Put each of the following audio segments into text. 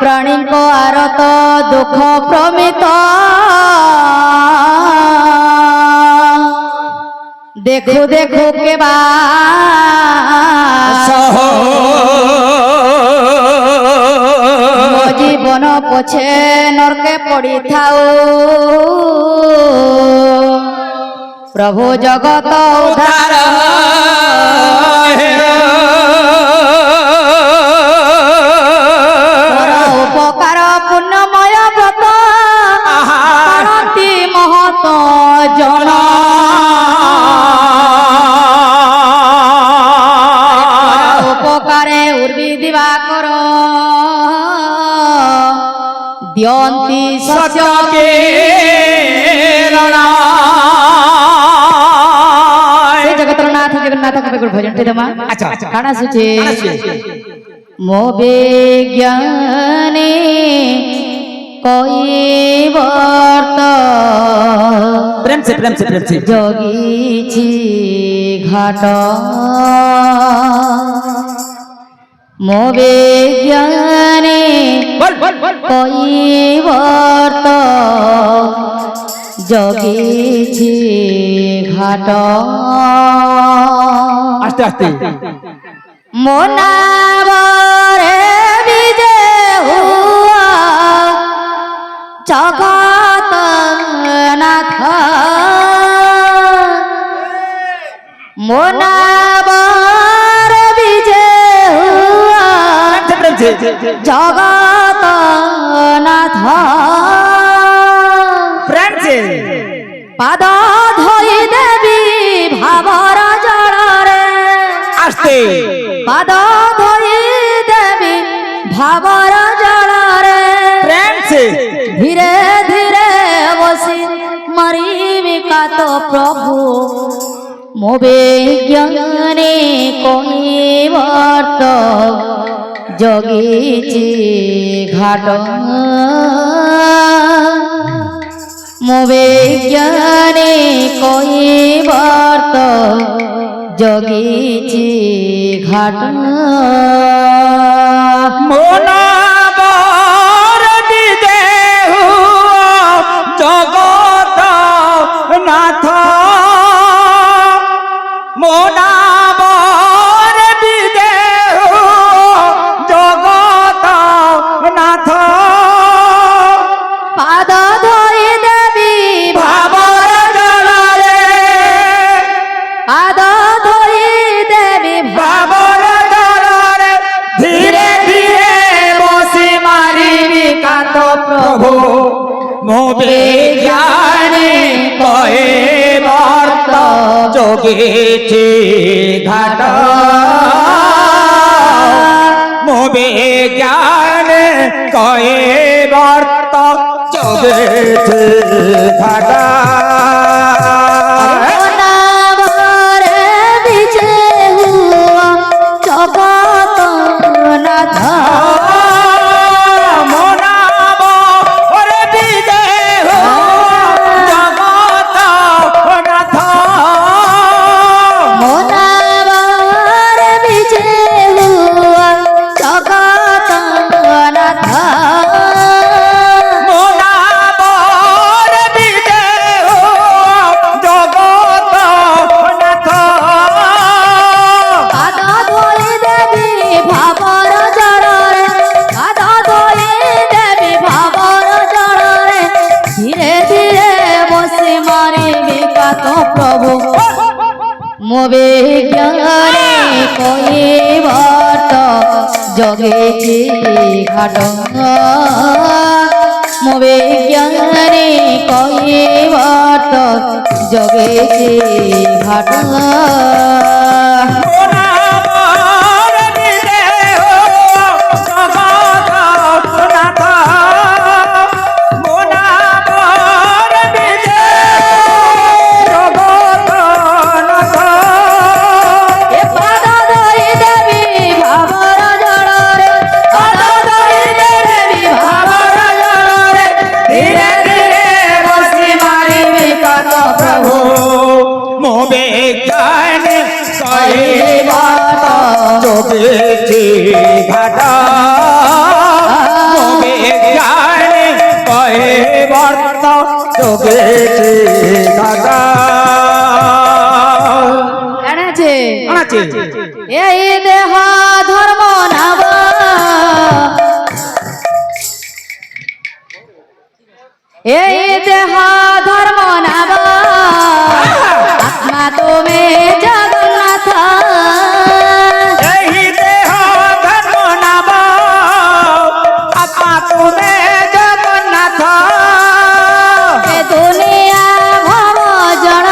प्राणीको आरत दुख प्रमित देखो देखो के बा मो जीवन पछे नरके पड़ी थाओ प्रभु जगत उद्धार उपकार पुण्यमय व्रत पारती महत जन उपकारे उर्वी दिवाकर दियंती सत्य के जगतनाथ जगन्नाथ कवि भजन टे दमा अच्छा काना सुचे मो विज्ञाने कोई वर्त प्रेम से जोगी छी घाट मो विज्ञाने कोई वर्त जोगी छी घाट आस्ते आस्ते मोनावरे विजय हुआ जगत नाथ मोनावर विजय हुआ जगत नाथ पाद धोई देवी भावर जड़े आस्ते पाद धोई देवी भावर जड़े धीरे धीरे बसी मरी का तो प्रभु मो विज्ञाने कोई वर्त जोगी घाट मो विज्ञाने कोई वर्त जोगी घाट मोनावर विजय जगत नाथ मोनावर विजय जगत नाथ पाद धोई देवी भावर जड़े पाद धोई देवी भावर जड़े धीरे धीरे बसी मारी विकात प्रभु मो विज्ञाने कहे वर्त जोगी घाट मो विज्ञाने कहे वर्त जोगी घाट मोनावरे विजय हुआ जगत नाथ मोनावर विजय जगत नाथ मोनावरे विजय हुआ जगत नाथ मोनावर विजय जगत नाथ पाद धोई देवी भावर जड़े पाद धोई देवी भावर जड़े धीरे धीरे बसी मारी विकात प्रभु मो विज्ञाने कोई वर्त जोगी घाट मो विज्ञाने कोई वर्त जोगी घाट मोनावर विजय जगत नाथ मोनावर विजय जगत नाथ पाद धोई देवी भावर जड़े पाद धोई देवी भावर जड़े धीरे धीरे बसी मारी विकात प्रभु मो विज्ञाने कहे वर्त जोगी घाट मो যোগেছে ঘাটা জানেছে আনাছে এই দেহ ধর্ম নাব এই দেহ ধর্ম নাব আত্মা তুমি জগন্নাথ এই দেহ ধর্ম নাম আপা তুমি জগন্নাথ এ দুনিয়া ভব জড়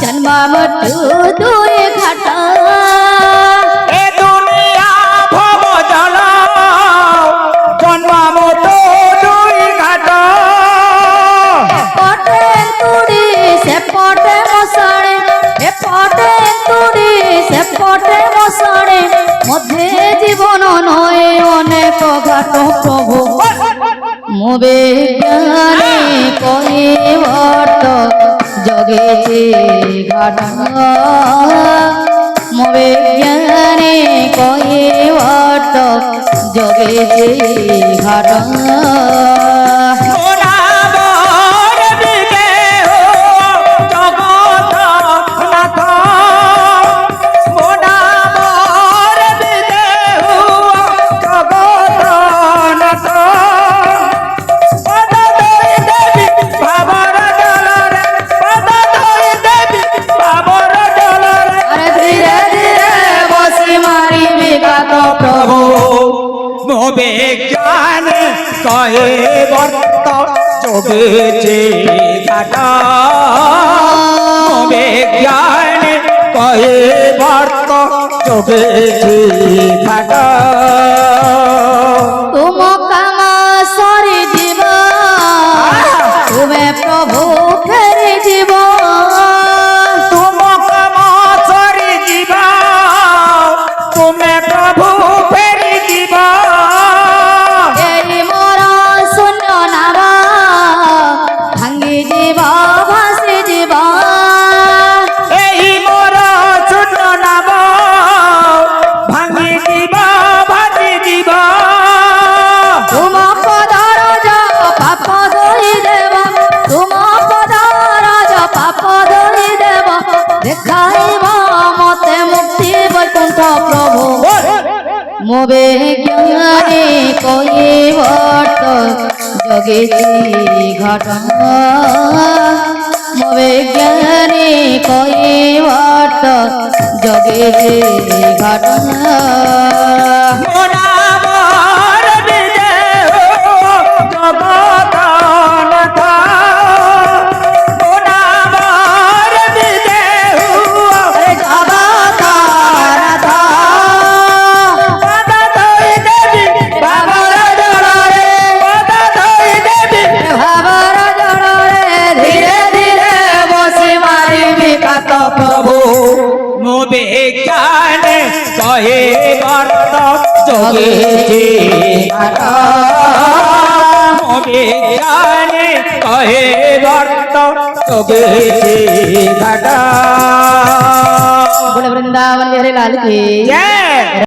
জন্ম মৃত্যু দুই ঘাট এ দুনিয়া ভব জল জন্ম মতো দুই ঘাট পটে তুড়ি সে পটে মশাড়ে এ পটে তুড়ি সে পটে মশাড়ে মধ্যে জীবন নয় অনেক ঘাট প্রভু মো বিজ্ঞানী কৈবর্ত জগেছে ঘাট মো বিজ্ঞানী কৈবর্ত জগেছে ঘাট সোনাবর বিদেহ জগত নাথ সোনাবর বিদেহ জগত নাথ পদ ধরি দেবী ভাবর জলরে পদ ধরি দেবী ভাবর জলরে আরে ধীরে ধীরে বসি মারি বিগত প্রভু মো বিজ্ঞান কয়ে বর্ত যোগেছে ঘাট মো বিজ্ঞান কয়ে বর্ত যোগেছে ঘাট তুম কাম সরি জীব তুমে প্রভু ফেরি জীব তুমক মরি ଯିବା ତୁମେ ପ୍ରଭୁ ଫେରି ଯିବ এই মোর শূন্য নাম ভাঙ্গি জীব ভাসি জীব ଏହି ମୋର ଶୂନ୍ୟ ନାମ ଭାଙ୍ଗି ଯିବ ଭାଜି ଯିବ তুম পদর পাপ ধরি দেব তুম পদর পাপ ধরি দেব দেখাইব মতে মুক্তি বৈকুণ্ঠ প্রভু মো বিজ্ঞানী কৈবর্ত জগেছি ঘট মো বিজ্ঞানী কৈবর্ত জগেছি ঘট ମୋ ନାମର ବିଦେହ ଜଗତ ନାଥ ମୋ ନାମର ବିଦେହ জগতারাধ পଦ ଧରି ଦେବି ଭାବର ଜଳରେ ପଦ ଧରି ଦେବି ভাবর জড়রে ধীরে ধীরে বসি মারিবি কাত প্রভু ମୋ ବିজ্ঞାନ କହେ ବର୍ତ୍ତ ଯୋଗେଛି ଘାଟ ମୋ ବିଜ୍ଞାନ କହେ ବର୍ତ୍ତ ଯୋଗେଛି ଘାଟ बोले वृंदावन बिहारी लाल की ଜୟ